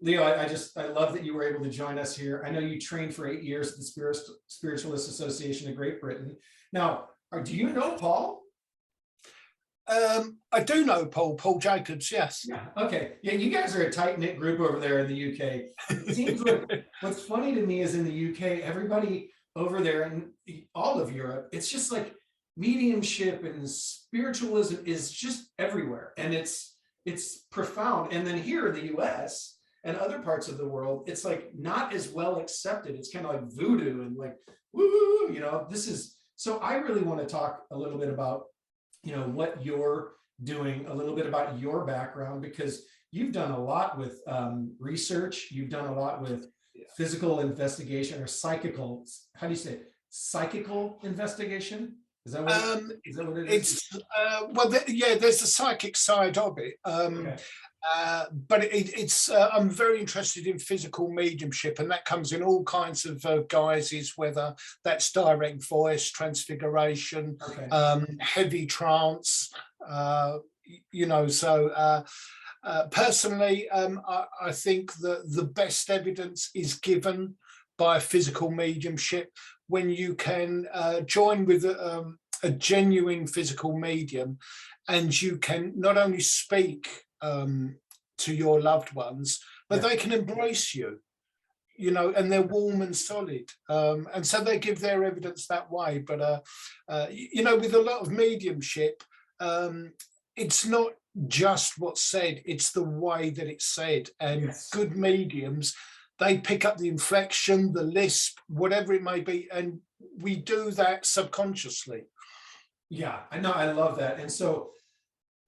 Leo, I love that you were able to join us here. I know you trained for 8 years at the Spiritualist Association of Great Britain. Now, do you know Paul? I do know Paul Jacobs, yes. Yeah. Okay. Yeah, you guys are a tight-knit group over there in the UK. It seems like what's funny to me is in the UK, everybody over there in all of Europe, it's just like mediumship and spiritualism is just everywhere. And it's profound. And then here in the US and other parts of the world, it's like not as well accepted. It's kind of like voodoo and like, woo, you know, this is, so I really want to talk a little bit about, you know, what you're doing, a little bit about your background, because you've done a lot with research. You've done a lot with physical investigation or psychical, how do you say it? Psychical investigation? Is that what it is? It's, well, yeah, there's the psychic side of it. Okay. But it's I'm very interested in physical mediumship, and that comes in all kinds of guises, whether that's direct voice, transfiguration, Okay. heavy trance, you know. So personally, I think that the best evidence is given by physical mediumship when you can join with a genuine physical medium, and you can not only speak to your loved ones, but they can embrace you, you know, and they're warm and solid. And so they give their evidence that way. But, you know, with a lot of mediumship, it's not just what's said, it's the way that it's said. And good mediums, they pick up the inflection, the lisp, whatever it may be. And we do that subconsciously. Yeah, I know. I love that. And so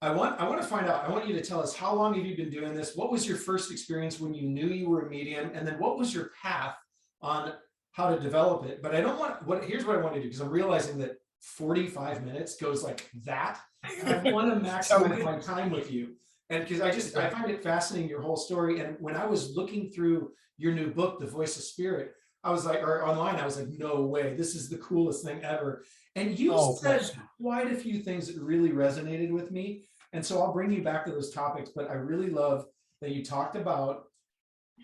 I want to find out, I want you to tell us, how long have you been doing this? What was your first experience when you knew you were a medium? And then what was your path on how to develop it? But I don't want, here's what I want to do, because I'm realizing that 45 minutes goes like that. I want to maximize my time with you. And because I find it fascinating, your whole story. And when I was looking through your new book, The Voice of Spirit, I was like, or online, I was like, no way, this is the coolest thing ever. And you said quite a few things that really resonated with me. And so I'll bring you back to those topics, but I really love that you talked about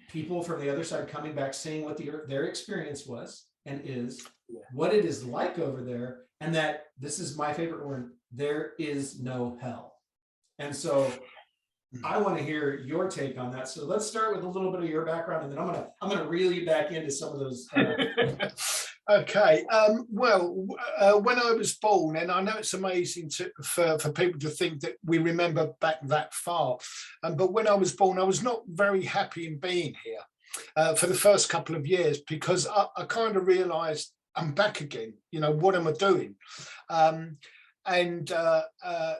people from the other side coming back, saying what their experience was and is, what it is like over there, and that, this is my favorite word, there is no hell. And so I want to hear your take on that. So let's start with a little bit of your background, and then I'm gonna reel you back into some of those. Okay. Well, when I was born, and I know it's amazing for people to think that we remember back that far, but when I was born, I was not very happy in being here for the first couple of years, because I kind of realized I'm back again. You know, what am I doing?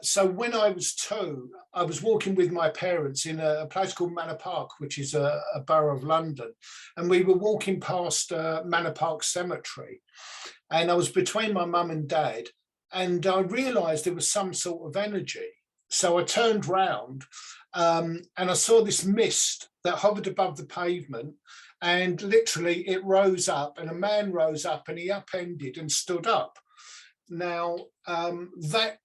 So when I was 2, I was walking with my parents in a place called Manor Park, which is a borough of London. And we were walking past Manor Park Cemetery. And I was between my mum and dad. And I realised there was some sort of energy. So I turned round and I saw this mist that hovered above the pavement. And literally it rose up, and a man rose up, and he upended and stood up. Now, that,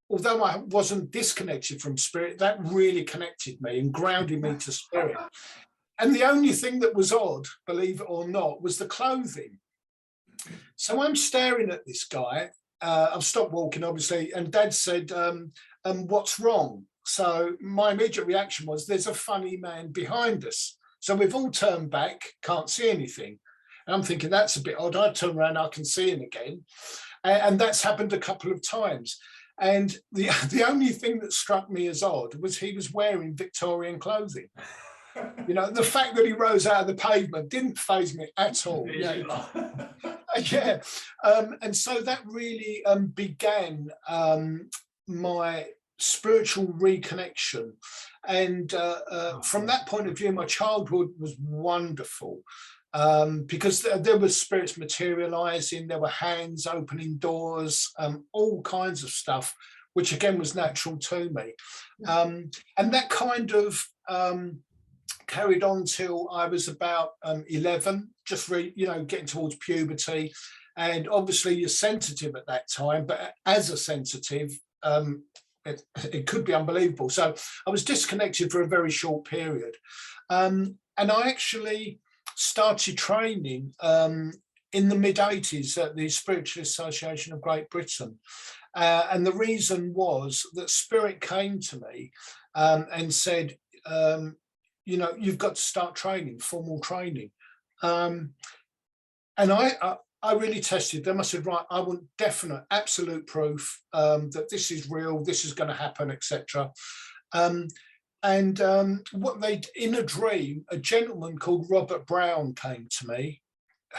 although I wasn't disconnected from spirit, that really connected me and grounded me to spirit. And the only thing that was odd, believe it or not, was the clothing. So I'm staring at this guy. I've stopped walking, obviously, and Dad said, what's wrong? So my immediate reaction was, there's a funny man behind us. So we've all turned back, can't see anything. And I'm thinking, that's a bit odd. I turn around, I can see him again. And that's happened a couple of times. And the only thing that struck me as odd was he was wearing Victorian clothing. You know, the fact that he rose out of the pavement didn't faze me at all. And so that really began my spiritual reconnection. And from that point of view, my childhood was wonderful. Because there were spirits materializing, there were hands opening doors, all kinds of stuff, which again was natural to me. And that kind of carried on till I was about 11, just getting towards puberty. And obviously you're sensitive at that time, but as a sensitive, it could be unbelievable. So I was disconnected for a very short period. And I actually started training in the mid-80s at the Spiritualist Association of Great Britain. And the reason was that Spirit came to me and said, you know, you've got to start training, formal training. And I really tested them. I said, right, I want definite, absolute proof that this is real, this is going to happen, etc. What they, in a dream, a gentleman called Robert Brown came to me,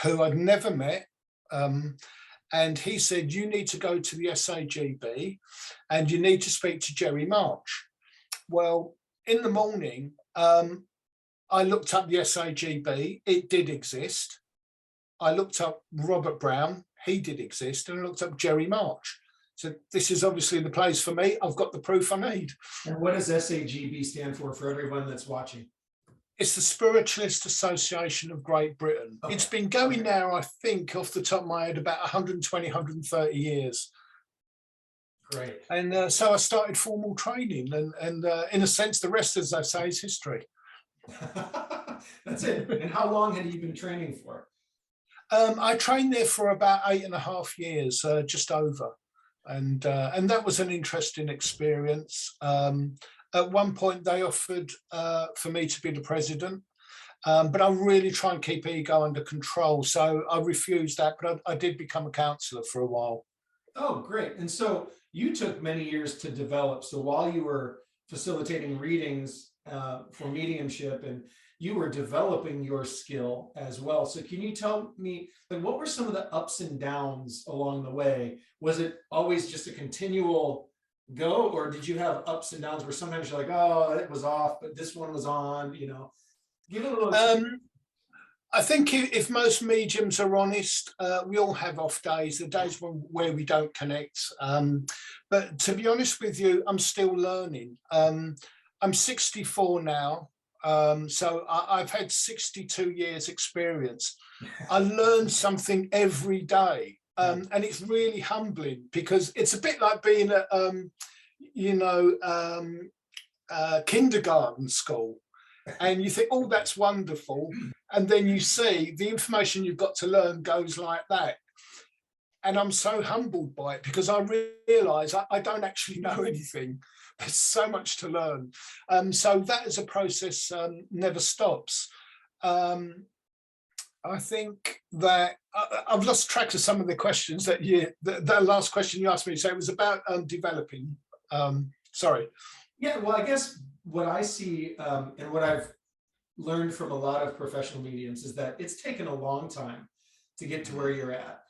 who I'd never met. And he said, you need to go to the SAGB and you need to speak to Jerry March. Well, in the morning, I looked up the SAGB. It did exist. I looked up Robert Brown. He did exist. And I looked up Jerry March. So this is obviously the place for me. I've got the proof I need. And what does SAGB stand for everyone that's watching? It's the Spiritualist Association of Great Britain. Okay. It's been going now, I think, off the top of my head, about 120, 130 years. Great. And so I started formal training. And in a sense, the rest, as I say, is history. That's it. And how long had you been training for? I trained there for about 8.5 years, just over. And that was an interesting experience. At one point, they offered for me to be the president, but I really try and keep ego under control. So I refused that, but I did become a counsellor for a while. Oh, great. And so you took many years to develop. So while you were facilitating readings for mediumship, and you were developing your skill as well. So can you tell me, like, what were some of the ups and downs along the way? Was it always just a continual go, or did you have ups and downs where sometimes you're like, oh, it was off, but this one was on, you know? Give it a little. I think if most mediums are honest, we all have off days, the days where we don't connect. But to be honest with you, I'm still learning. I'm 64 now. So I've had 62 years experience. I learn something every day. And it's really humbling, because it's a bit like being at, kindergarten school. And you think, oh, that's wonderful. And then you see the information you've got to learn goes like that. And I'm so humbled by it, because I realise I don't actually know anything. There's so much to learn. So that as a process never stops. I think that I've lost track of some of the questions that the last question you asked me. So it was about developing. Sorry. Yeah, well, I guess what I see and what I've learned from a lot of professional mediums is that it's taken a long time to get to where you're at.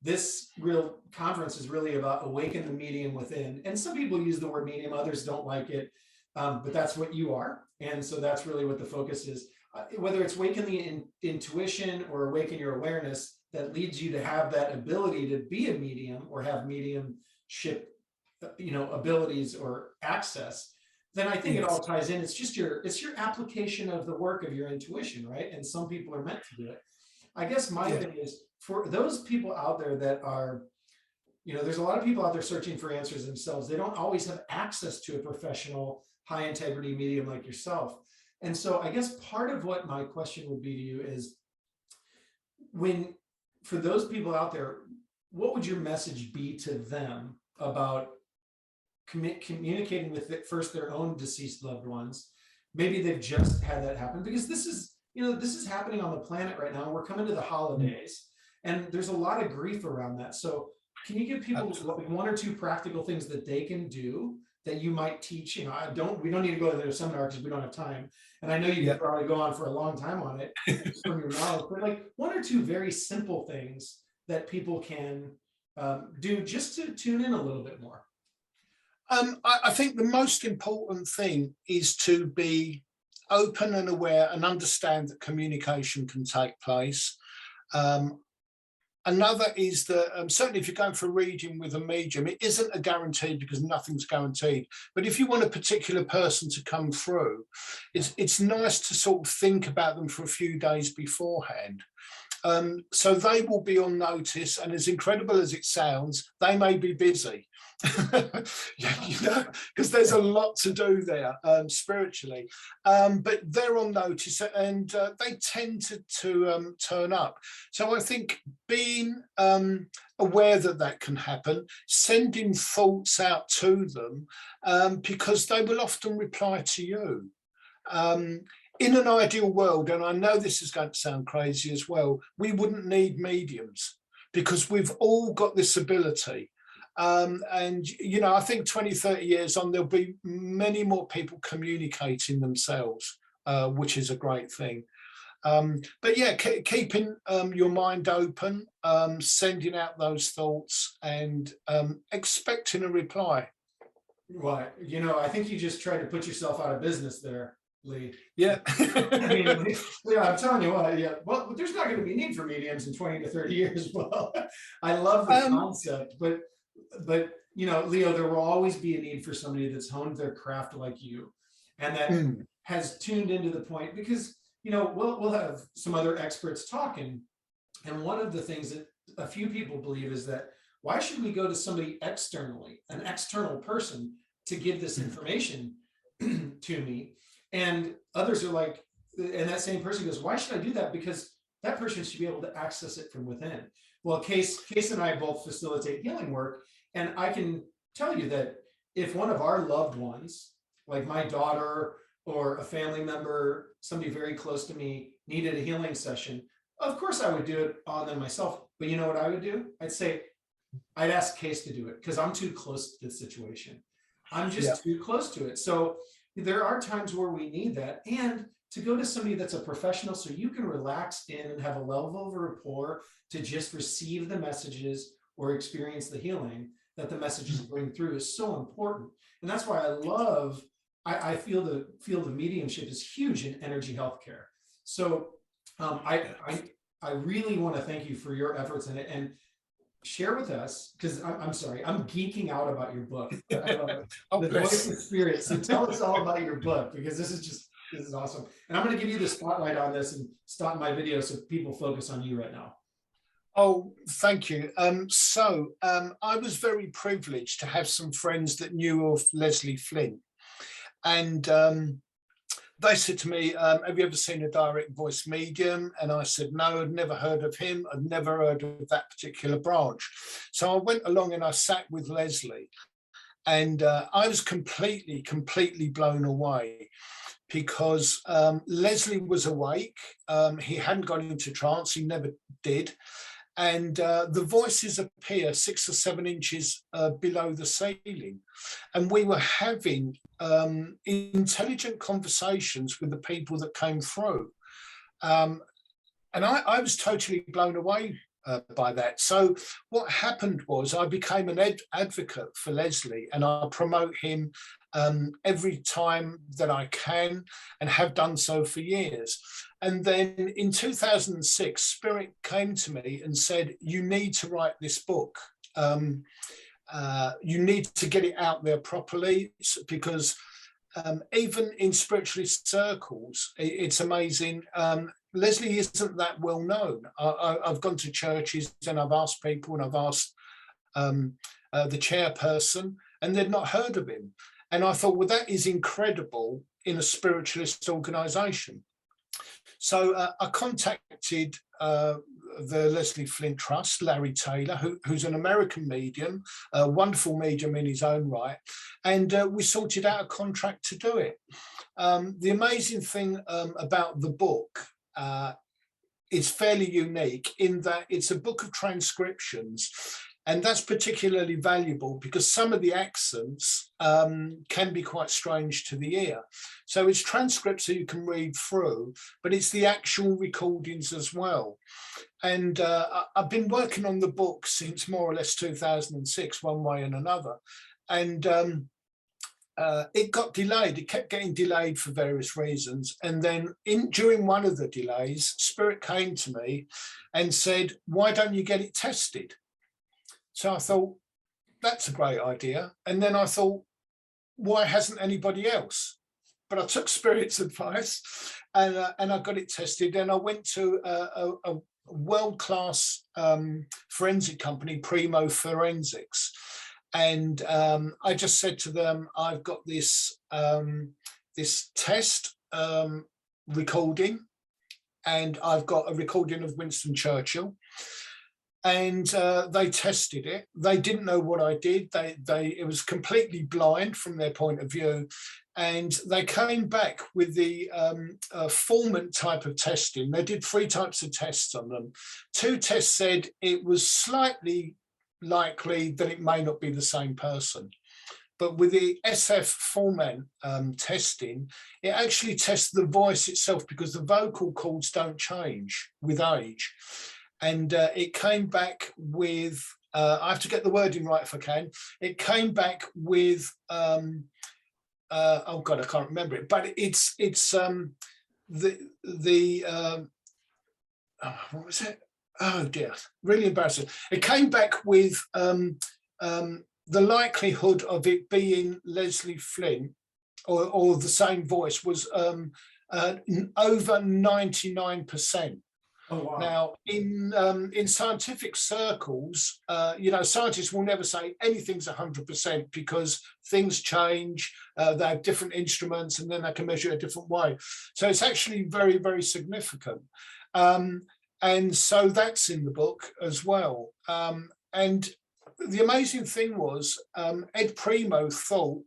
This real conference is really about awaken the medium within. And some people use the word medium, others don't like it, but that's what you are. And so that's really what the focus is. Whether it's awaken the intuition or awaken your awareness that leads you to have that ability to be a medium or have mediumship, abilities or access, then I think it all ties in. It's just your application of the work of your intuition, right? And some people are meant to do it. I guess my thing is, for those people out there that are, there's a lot of people out there searching for answers themselves. They don't always have access to a professional, high integrity medium like yourself. And so I guess part of what my question would be to you is, for those people out there, what would your message be to them about communicating with first their own deceased loved ones? Maybe they've just had that happen, because this is happening on the planet right now. We're coming to the holidays, and there's a lot of grief around that. So can you give people one or two practical things that they can do that you might teach? We don't need to go to their seminar because we don't have time. And I know you could probably go on for a long time on it from your knowledge, but like one or two very simple things that people can do just to tune in a little bit more. I think the most important thing is to be open and aware and understand that communication can take place. Another is that certainly if you're going for a reading with a medium, it isn't a guarantee, because nothing's guaranteed. But if you want a particular person to come through, it's nice to sort of think about them for a few days beforehand. So they will be on notice, and as incredible as it sounds, they may be busy. Because there's a lot to do there spiritually, but they're on notice, and they tend to turn up. So I think being aware that can happen, sending thoughts out to them, because they will often reply to you. In an ideal world, and I know this is going to sound crazy as well, we wouldn't need mediums, because we've all got this ability. And, you know, I think 20, 30 years on, there'll be many more people communicating themselves, which is a great thing. But yeah, keeping your mind open, sending out those thoughts, and expecting a reply. Right. You know, I think you just tried to put yourself out of business there, Lee. Yeah. I mean, yeah, I'm telling you what, yeah, well, there's not going to be need for mediums in 20 to 30 years. Well, I love the concept, but you know, Leo, there will always be a need for somebody that's honed their craft like you, and that has tuned into the point, because, you know, we'll have some other experts talking, and one of the things that a few people believe is that, why should we go to somebody externally, an external person, to give this information to me? And others are like, and that same person goes, why should I do that? Because that person should be able to access it from within. Well, Case and I both facilitate healing work, and I can tell you that if one of our loved ones, like my daughter or a family member, somebody very close to me, needed a healing session, of course I would do it on them myself. But you know what I would do? I'd ask Case to do it, because I'm too close to the situation. I'm just too close to it. So there are times where we need that, and to go to somebody that's a professional, so you can relax in and have a level of rapport to just receive the messages or experience the healing that the messages bring through, is so important. And that's why I feel the field of mediumship is huge in energy healthcare. So I really want to thank you for your efforts in it, and share with us, because I'm sorry, I'm geeking out about your book. I love it. The Voice of Spirit. So tell us all about your book, because this is awesome. And I'm going to give you the spotlight on this and stop my video so people focus on you right now. Oh, thank you. I was very privileged to have some friends that knew of Leslie Flint, and they said to me, have you ever seen a direct voice medium? And I said, no, I'd never heard of him. I'd never heard of that particular branch. So I went along and I sat with Leslie, and I was completely blown away, because Leslie was awake. He hadn't gone into trance. He never did. And the voices appear 6 or 7 inches below the ceiling. And we were having intelligent conversations with the people that came through. And I was totally blown away by that. So what happened was, I became an advocate for Leslie, and I promote him every time that I can, and have done so for years. And then in 2006, Spirit came to me and said, you need to write this book. You need to get it out there properly, because even in spiritualist circles, it's amazing. Leslie isn't that well known. I've gone to churches and I've asked people, and I've asked the chairperson, and they'd not heard of him. And I thought, well, that is incredible in a spiritualist organisation. So I contacted the Leslie Flint Trust, Larry Taylor, who's an American medium, a wonderful medium in his own right, and we sorted out a contract to do it. The amazing thing about the book is fairly unique in that it's a book of transcriptions. And that's particularly valuable because some of the accents can be quite strange to the ear. So it's transcripts that you can read through, but it's the actual recordings as well. And I've been working on the book since more or less 2006, one way and another. And it got delayed. It kept getting delayed for various reasons. And then during one of the delays, Spirit came to me and said, why don't you get it tested? So I thought, that's a great idea. And then I thought, why hasn't anybody else? But I took Spirit's advice and I got it tested. And I went to world-class forensic company, Primo Forensics. And I just said to them, I've got this this test recording, and I've got a recording of Winston Churchill. And they tested it. They didn't know what I did. It was completely blind from their point of view. And they came back with the formant type of testing. They did 3 types of tests on them. 2 tests said it was slightly likely that it may not be the same person. But with the SF formant testing, it actually tests the voice itself, because the vocal cords don't change with age. And it came back with, I have to get the wording right if I can. It came back with, oh God, I can't remember it, but it's what was it? Oh dear, really embarrassing. It came back with the likelihood of it being Leslie Flint or the same voice was over 99%. Oh, wow. Now, in scientific circles, scientists will never say anything's 100% because things change. They have different instruments, and then they can measure it a different way. So it's actually very, very significant. And so that's in the book as well. And the amazing thing was, Ed Primo thought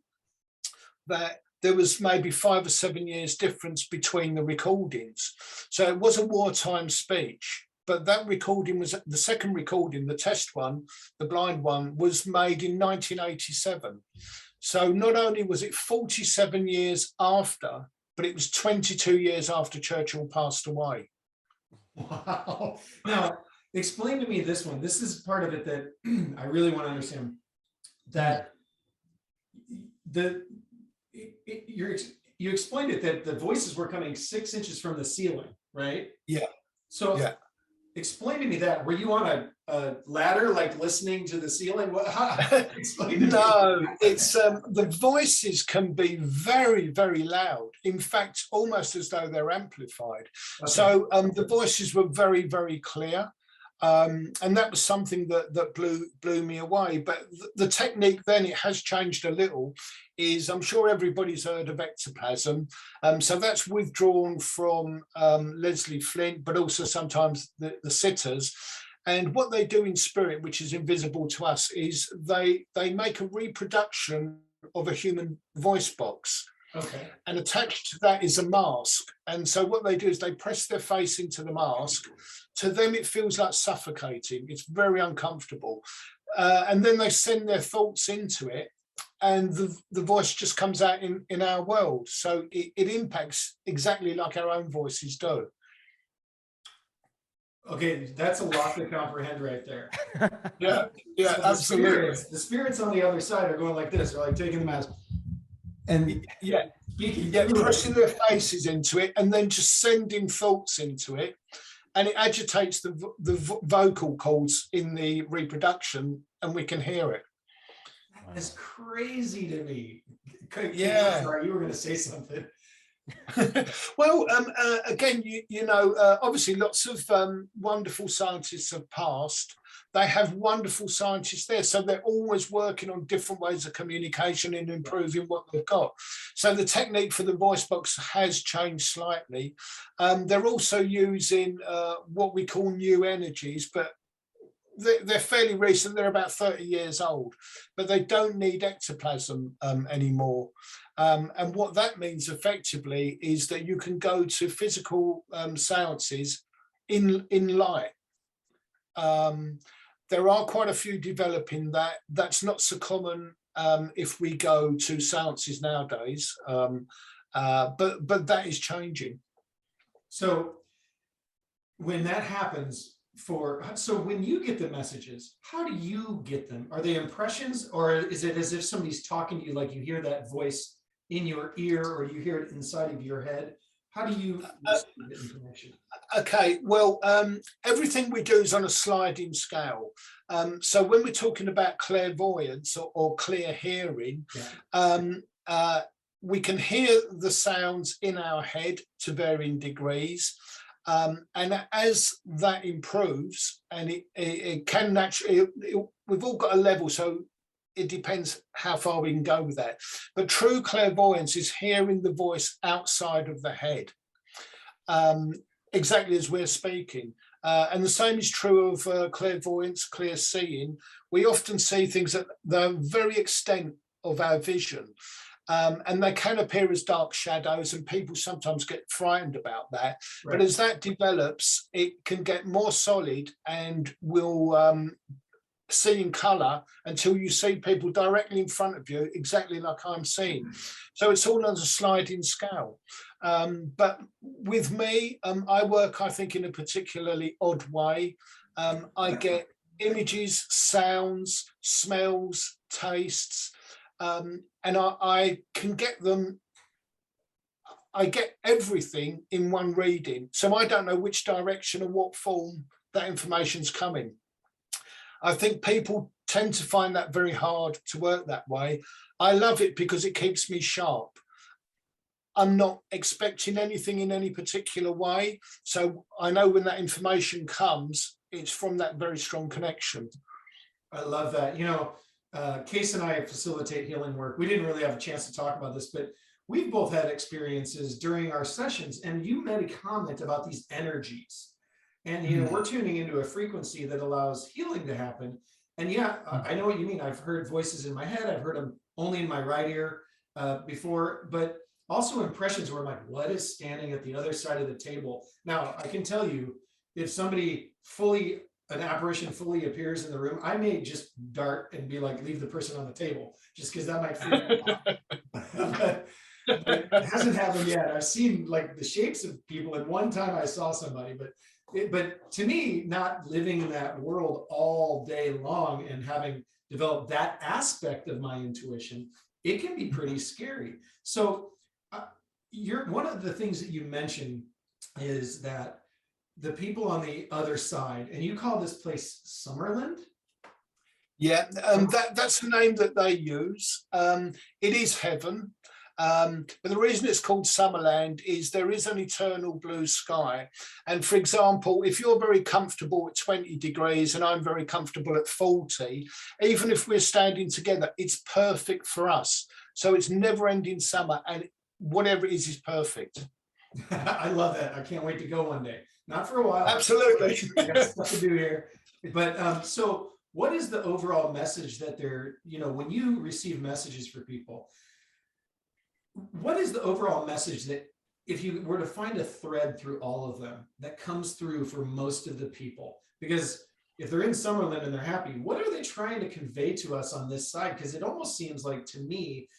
that there was maybe 5 or 7 years difference between the recordings. So it was a wartime speech, but that recording was the second recording, the test one, the blind one, was made in 1987. So not only was it 47 years after, but it was 22 years after Churchill passed away. Wow. Now, explain to me this one. This is part of it that I really want to understand. That you explained it that the voices were coming 6 inches from the ceiling, right? Yeah. So yeah. Explain to me that. Were you on a ladder, like listening to the ceiling? Explain to me. It's the voices can be very, very loud. In fact, almost as though they're amplified. Okay. So the voices were very, very clear. And that was something that blew me away. But the technique then, it has changed a little, is I'm sure everybody's heard of ectoplasm. So that's withdrawn from Leslie Flint, but also sometimes the sitters. And what they do in spirit, which is invisible to us, is they make a reproduction of a human voice box. Okay. And attached to that is a mask. And so what they do is they press their face into the mask. To them, it feels like suffocating. It's very uncomfortable. And then they send their thoughts into it, and the voice just comes out in our world. So it impacts exactly like our own voices do. Okay, that's a lot to comprehend right there. Yeah, so absolutely. The spirits on the other side are going like this. They're like taking the mask. And pressing their faces into it, and then just sending thoughts into it. And it agitates the vocal cords in the reproduction, and we can hear it. That is crazy to me. Yeah. Sorry, you were going to say something. Well, again, obviously lots of wonderful scientists have passed. They have wonderful scientists there. So they're always working on different ways of communication and improving what they've got. So the technique for the voice box has changed slightly. They're also using what we call new energies, but they're fairly recent. They're about 30 years old, but they don't need ectoplasm anymore. And what that means effectively is that you can go to physical seances in light. There are quite a few developing that. That's not so common if we go to seances nowadays, but that is changing. So when that happens, so when you get the messages, how do you get them? Are they impressions, or is it as if somebody's talking to you, like you hear that voice in your ear, or you hear it inside of your head? How do you get information? Okay, well, everything we do is on a sliding scale. So when we're talking about clairvoyance or clear hearing, we can hear the sounds in our head to varying degrees. And as that improves, and it can naturally, we've all got a level, so it depends how far we can go with that. But true clairvoyance is hearing the voice outside of the head, exactly as we're speaking. And the same is true of clairvoyance, clear seeing. We often see things at the very extent of our vision. And they can appear as dark shadows, and people sometimes get frightened about that. Right. But as that develops, it can get more solid and will see in colour until you see people directly in front of you, exactly like I'm seeing. So it's all on a sliding scale. But with me, I work, I think, in a particularly odd way. I get images, sounds, smells, tastes, and I can get them. I get everything in one reading, so I don't know which direction or what form that information's coming. I think people tend to find that very hard to work that way. I love it because it keeps me sharp. I'm not expecting anything in any particular way, so I know when that information comes, it's from that very strong connection. I love that. You know, Case and I facilitate healing work. We didn't really have a chance to talk about this, but we've both had experiences during our sessions, and you made a comment about these energies. And, you know, we're tuning into a frequency that allows healing to happen. And yeah, I know what you mean. I've heard voices in my head. I've heard them only in my right ear before, but also impressions where I'm like, what is standing at the other side of the table? Now, I can tell you, if somebody an apparition fully appears in the room, I may just dart and be like, leave the person on the table, just because that might freak me out. But it hasn't happened yet. I've seen like the shapes of people, and one time I saw somebody, but to me, not living in that world all day long and having developed that aspect of my intuition, it can be pretty scary. So one of the things that you mentioned is that the people on the other side, and you call this place Summerland? Yeah, that's the name that they use. It is heaven. But the reason it's called Summerland is there is an eternal blue sky. And for example, if you're very comfortable at 20 degrees and I'm very comfortable at 40, even if we're standing together, it's perfect for us. So it's never ending summer, and whatever it is perfect. I love that. I can't wait to go one day. Not for a while. Absolutely. I got stuff to do here. But so what is the overall message that they're, you know, when you receive messages for people, what is the overall message that, if you were to find a thread through all of them, that comes through for most of the people? Because if they're in Summerland and they're happy, what are they trying to convey to us on this side? Because it almost seems like, to me,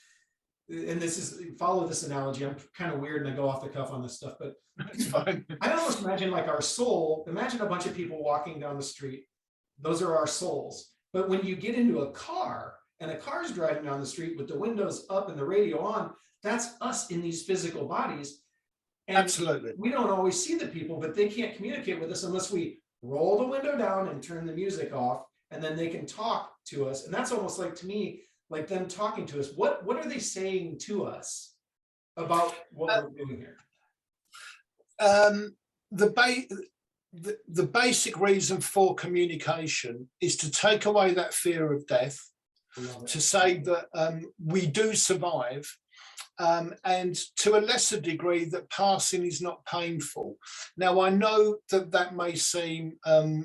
and this is, follow this analogy, I'm kind of weird and I go off the cuff on this stuff, but it's fine. I almost imagine like our soul, imagine a bunch of people walking down the street. Those are our souls. But when you get into a car and a car's driving down the street with the windows up and the radio on, that's us in these physical bodies. And absolutely, we don't always see the people, but they can't communicate with us unless we roll the window down and turn the music off, and then they can talk to us. And that's almost like, to me, like them talking to us. What are they saying to us about what we're doing here? The basic reason for communication is to take away that fear of death, to say that we do survive, and to a lesser degree that passing is not painful. Now, I know that that may seem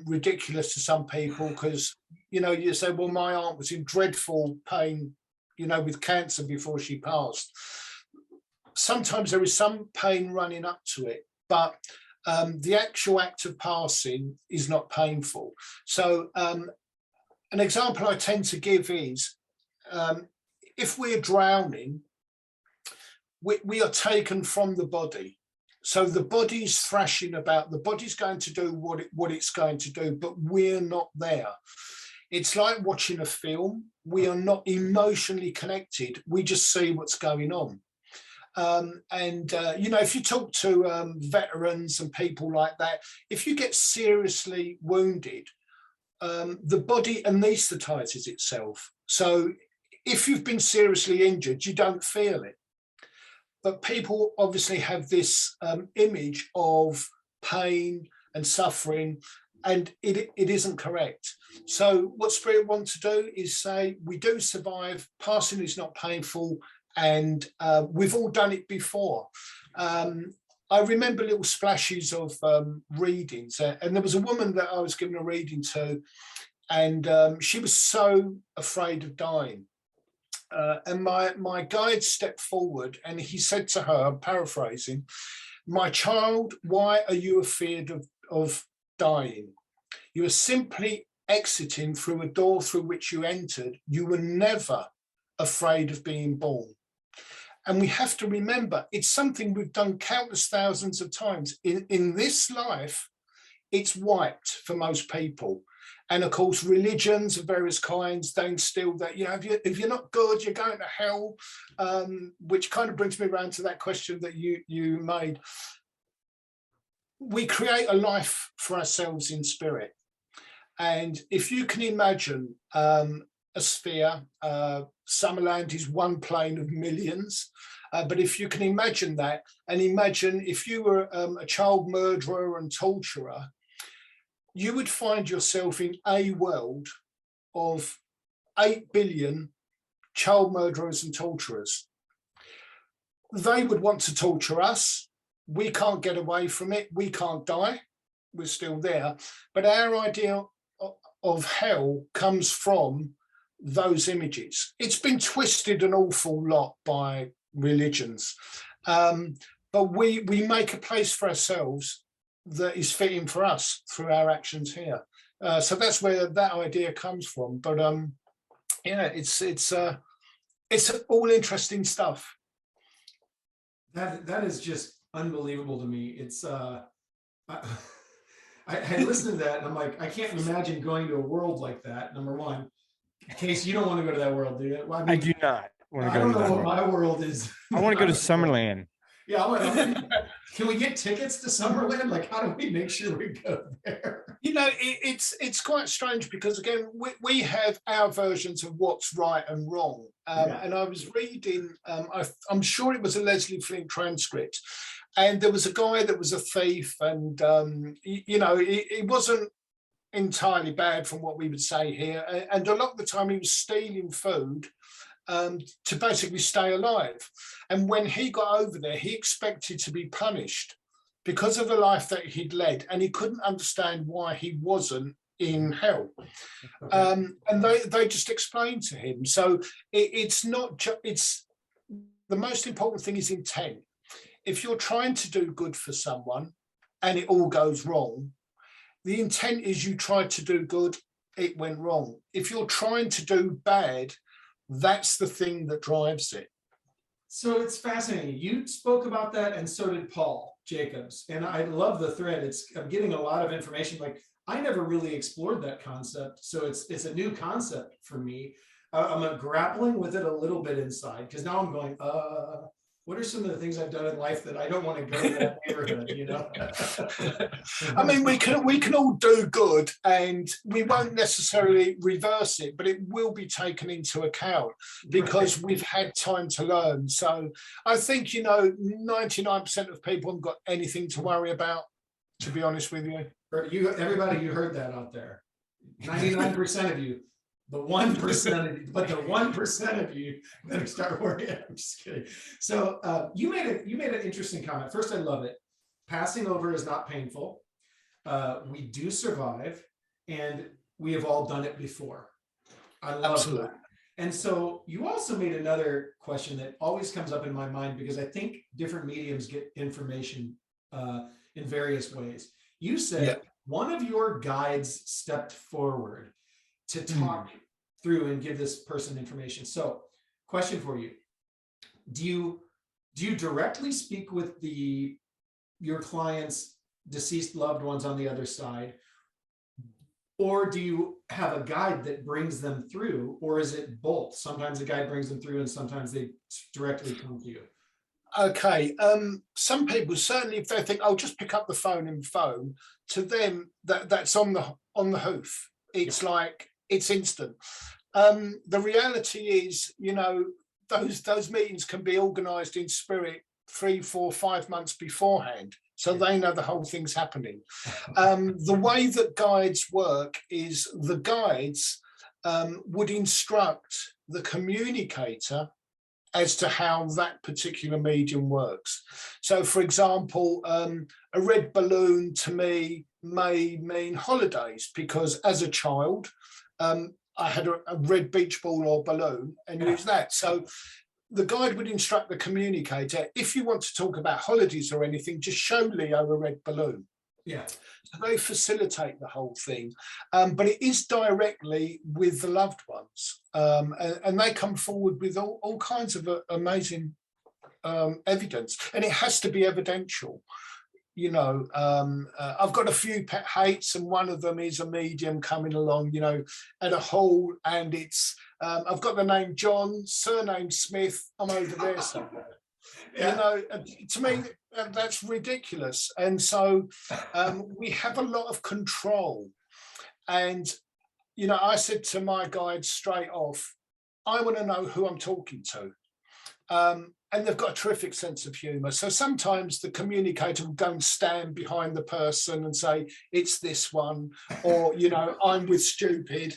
ridiculous to some people, because, you know, you say, well, my aunt was in dreadful pain, you know, with cancer before she passed. Sometimes there is some pain running up to it, but the actual act of passing is not painful. So an example I tend to give is, if we're drowning, we are taken from the body. So the body's thrashing about, the body's going to do what it's going to do, but we're not there. It's like watching a film. We are not emotionally connected. We just see what's going on. You know, if you talk to veterans and people like that, if you get seriously wounded, the body anesthetizes itself. So if you've been seriously injured, you don't feel it. But people obviously have this image of pain and suffering, and it isn't correct. So what Spirit wants to do is say, we do survive, passing is not painful, and we've all done it before. I remember little splashes of readings, and there was a woman that I was giving a reading to, and she was so afraid of dying. And my guide stepped forward and he said to her, I'm paraphrasing, "My child, why are you afraid of dying? You are simply exiting through a door through which you entered. You were never afraid of being born." And we have to remember, it's something we've done countless thousands of times. In this life, it's wiped for most people. And of course, religions of various kinds, they instill that, you know, if you're not good, you're going to hell, which kind of brings me around to that question that you made. We create a life for ourselves in spirit. And if you can imagine a sphere, Summerland is one plane of millions. But if you can imagine that, and imagine if you were a child murderer and torturer, you would find yourself in a world of 8 billion child murderers and torturers. They would want to torture us. We can't get away from it. We can't die. We're still there. But our idea of hell comes from those images. It's been twisted an awful lot by religions. But we make a place for ourselves that is fitting for us through our actions here. So that's where that idea comes from. But yeah, it's all interesting stuff. That is just unbelievable to me. It's I listened to that and I'm like, I can't imagine going to a world like that. Number one, in case you don't want to go to that world, do you? Well, I do not want to I go don't to know that what world. my world is. I want to go to Summerland. Yeah, can we get tickets to Summerland? Like, how do we make sure we go there? You know, it's quite strange because, again, we have our versions of what's right and wrong. And I was reading, I'm sure it was a Leslie Flint transcript, and there was a guy that was a thief, and, you know, he wasn't entirely bad from what we would say here. And a lot of the time he was stealing food to basically stay alive. And when he got over there, he expected to be punished because of the life that he'd led, and he couldn't understand why he wasn't in hell. Okay. And they just explained to him. So it's not it's the most important thing is intent. If you're trying to do good for someone and it all goes wrong, the intent is you tried to do good, it went wrong. If you're trying to do bad, that's the thing that drives it. So it's fascinating. You spoke about that, and so did Paul Jacobs. And I love the thread. I'm getting a lot of information. Like, I never really explored that concept. So it's a new concept for me. I'm grappling with it a little bit inside, because now I'm going, what are some of the things I've done in life that I don't want to go to that neighborhood, you know? I mean, we can all do good, and we won't necessarily reverse it, but it will be taken into account because we've had time to learn. So I think, you know, 99% of people haven't got anything to worry about, to be honest with you. Everybody, you heard that out there. 99% of you. The 1% of you, but the 1% of you better start worrying. I'm just kidding. So you made an interesting comment. First, I love it. Passing over is not painful. We do survive, and we have all done it before. I love that. And so you also made another question that always comes up in my mind, because I think different mediums get information in various ways. You said one of your guides stepped forward to talk through and give this person information. So, question for you: Do you directly speak with your clients' deceased loved ones on the other side, or do you have a guide that brings them through, or is it both? Sometimes a guide brings them through, and sometimes they directly come to you. Okay, some people, certainly if they think, I'll just pick up the phone and phone, to them that's on the hoof. It's like, it's instant. The reality is, you know, those meetings can be organized in spirit 3, 4, 5 months beforehand. So they know the whole thing's happening. The way that guides work is the guides would instruct the communicator as to how that particular medium works. So, for example, a red balloon to me may mean holidays, because as a child, I had a red beach ball or balloon and used that. So the guide would instruct the communicator, if you want to talk about holidays or anything, just show Leo a red balloon. Yeah. So they facilitate the whole thing, but it is directly with the loved ones, and they come forward with all kinds of amazing evidence, and it has to be evidential. You know, I've got a few pet hates, and one of them is a medium coming along, you know, at a hall, and it's I've got the name John, surname Smith, I'm over there somewhere. Yeah. You know, to me, that's ridiculous. And so we have a lot of control. And, you know, I said to my guide straight off, I want to know who I'm talking to. And they've got a terrific sense of humour. So sometimes the communicator will go and stand behind the person and say, it's this one, or, you know, I'm with stupid.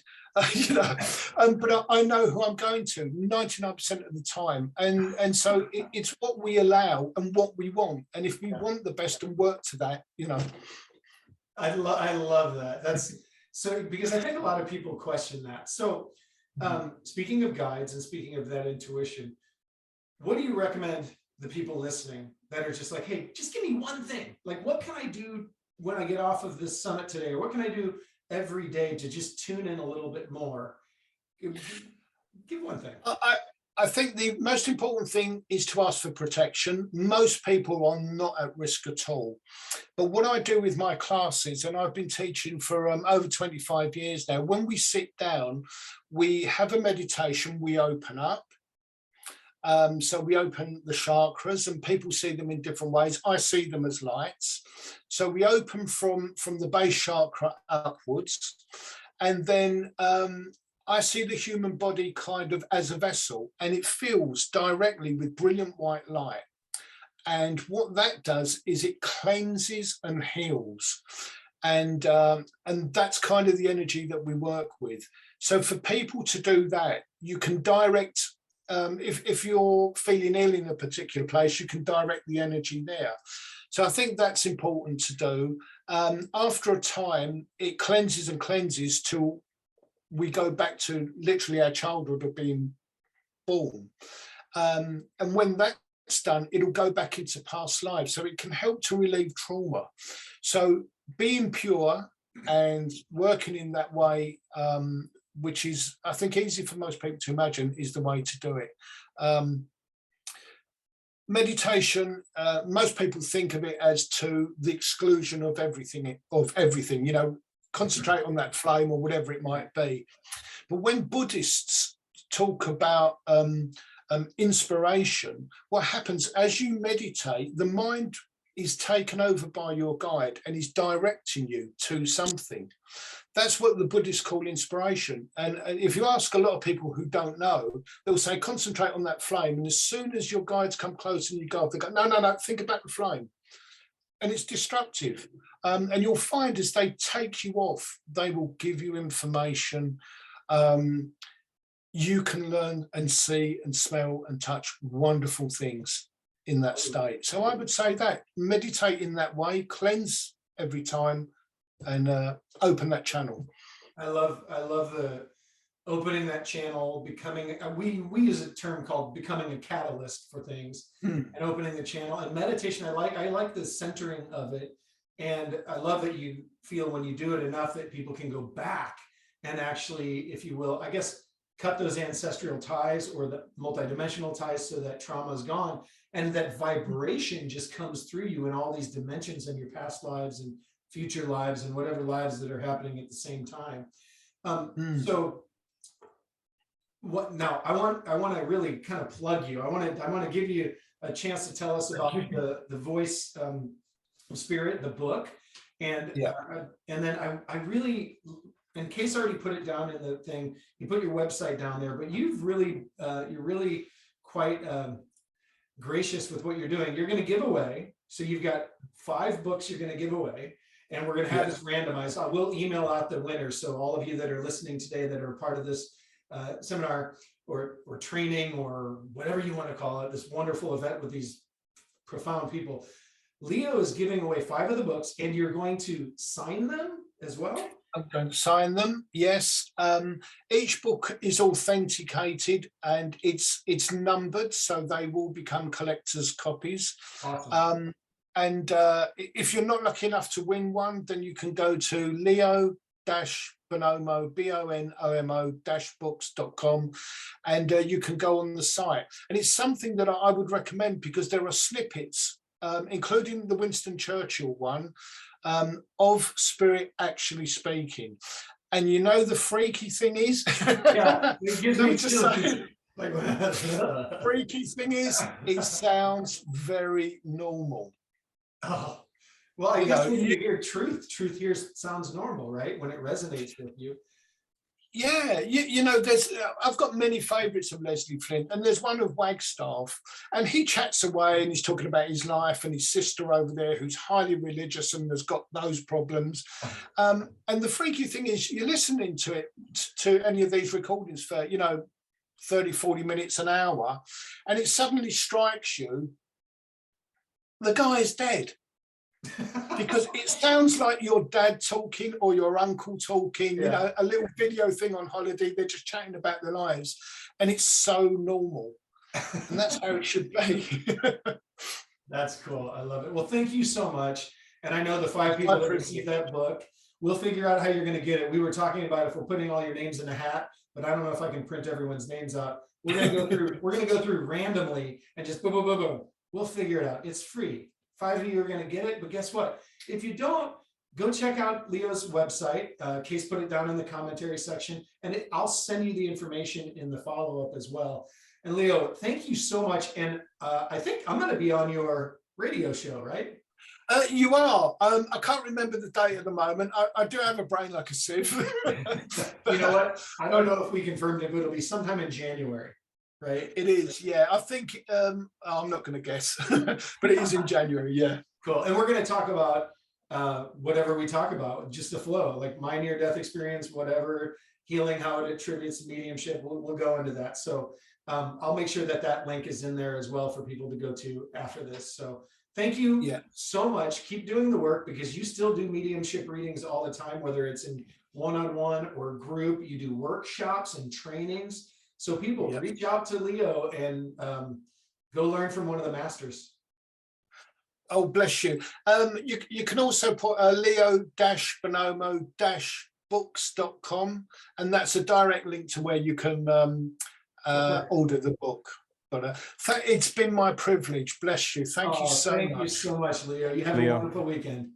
You know, but I know who I'm going to 99% of the time, and so it's what we allow and what we want, and if we want the best and work to that, you know. I love that. That's so, because I think a lot of people question that. So speaking of guides and speaking of that intuition, what do you recommend the people listening that are just like, hey, just give me one thing, like what can I do when I get off of this summit today, or what can I do every day to just tune in a little bit more? Give one thing. I think the most important thing is to ask for protection. Most people are not at risk at all. But what I do with my classes, and I've been teaching for over 25 years now, when we sit down, we have a meditation, we open up. So we open the chakras, and people see them in different ways. I see them as lights. So we open from the base chakra upwards, and then I see the human body kind of as a vessel, and it fills directly with brilliant white light. And what that does is it cleanses and heals. And that's kind of the energy that we work with. So for people to do that, you can direct, if you're feeling ill in a particular place, you can direct the energy there. So I think that's important to do. After a time, it cleanses and cleanses till we go back to literally our childhood of being born. And when that's done, it'll go back into past lives. So it can help to relieve trauma. So being pure and working in that way, which is, I think, easy for most people to imagine, is the way to do it. Meditation, most people think of it as to the exclusion of everything, you know, concentrate on that flame or whatever it might be. But when Buddhists talk about inspiration, what happens as you meditate, the mind is taken over by your guide and is directing you to something. That's what the Buddhists call inspiration. And if you ask a lot of people who don't know, they'll say, concentrate on that flame. And as soon as your guides come close and you go off, they go, no, think about the flame. And it's destructive. And you'll find as they take you off, they will give you information. You can learn and see and smell and touch wonderful things in that state. So I would say that meditate in that way, cleanse every time, and open that channel. I love the opening that channel, becoming, we use a term called becoming a catalyst for things, and opening the channel. And meditation, I like the centering of it. And I love that you feel when you do it enough that people can go back and actually, if you will, I guess, cut those ancestral ties or the multidimensional ties so that trauma is gone. And that vibration just comes through you in all these dimensions in your past lives and future lives and whatever lives that are happening at the same time. So what now? I want to really kind of plug you. I want to give you a chance to tell us about the voice of spirit, the book, and then I really, in case I already put it down in the thing, you put your website down there, but you're really quite gracious with what you're doing. You're going to give away. So you've got 5 books you're going to give away, and we're going to have this randomized. I will email out the winners. So all of you that are listening today that are part of this seminar or training or whatever you want to call it, this wonderful event with these profound people, Leo is giving away 5 of the books, and you're going to sign them as well. I'm going to sign them. Yes. Each book is authenticated and it's numbered, so they will become collector's copies. Awesome. And if you're not lucky enough to win one, then you can go to Bonomo, BONOMO-books.com, and you can go on the site. And it's something that I would recommend because there are snippets, including the Winston Churchill one, of spirit actually speaking. And you know the freaky thing is, Yeah, it gives me say, freaky thing is, it sounds very normal. Oh, well, I guess when you hear truth here sounds normal, right? When it resonates with you. Yeah, you know, I've got many favourites of Leslie Flint, and there's one of Wagstaff, and he chats away and he's talking about his life and his sister over there who's highly religious and has got those problems. And the freaky thing is, you're listening to any of these recordings for, 30, 40 minutes, an hour, and it suddenly strikes you, the guy is dead. Because it sounds like your dad talking or your uncle talking, a little video thing on holiday. They're just chatting about their lives, and it's so normal, and that's how it should be. That's cool. I love it. Well, thank you so much. And I know the 5 people that received that book, we'll figure out how you're going to get it. We were talking about if we're putting all your names in a hat, but I don't know if I can print everyone's names out. We're going to go through. We're going to go through randomly and just boom, boom, boom, boom. We'll figure it out. It's free. 5 of you are going to get it, but guess what? If you don't, go check out Leo's website. Case put it down in the commentary section, and I'll send you the information in the follow-up as well. And Leo, thank you so much. And I think I'm going to be on your radio show, right? You are. I can't remember the date at the moment. I do have a brain like a sieve. You know what? I don't know if we confirmed it, but it'll be sometime in January. Right? It is, yeah. I think I'm not going to guess, but it is in January, yeah. Cool. And we're going to talk about whatever we talk about, just the flow, like my near-death experience, whatever, healing, how it attributes to mediumship. We'll go into that. So I'll make sure that link is in there as well for people to go to after this. So thank you so much. Keep doing the work, because you still do mediumship readings all the time, whether it's in one-on-one or group. You do workshops and trainings. So people, reach out to Leo and go learn from one of the masters. Oh, bless you. You can also put Leo-Bonomo-books.com, and that's a direct link to where you can order the book. But it's been my privilege. Bless you. Thank you so much. Thank you so much, Leo. You have a wonderful weekend.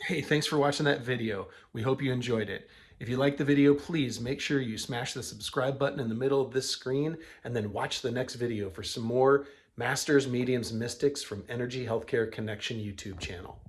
Hey, thanks for watching that video. We hope you enjoyed it. If you liked the video, please make sure you smash the subscribe button in the middle of this screen, and then watch the next video for some more Masters, Mediums, Mystics from Energy Healthcare Connection YouTube channel.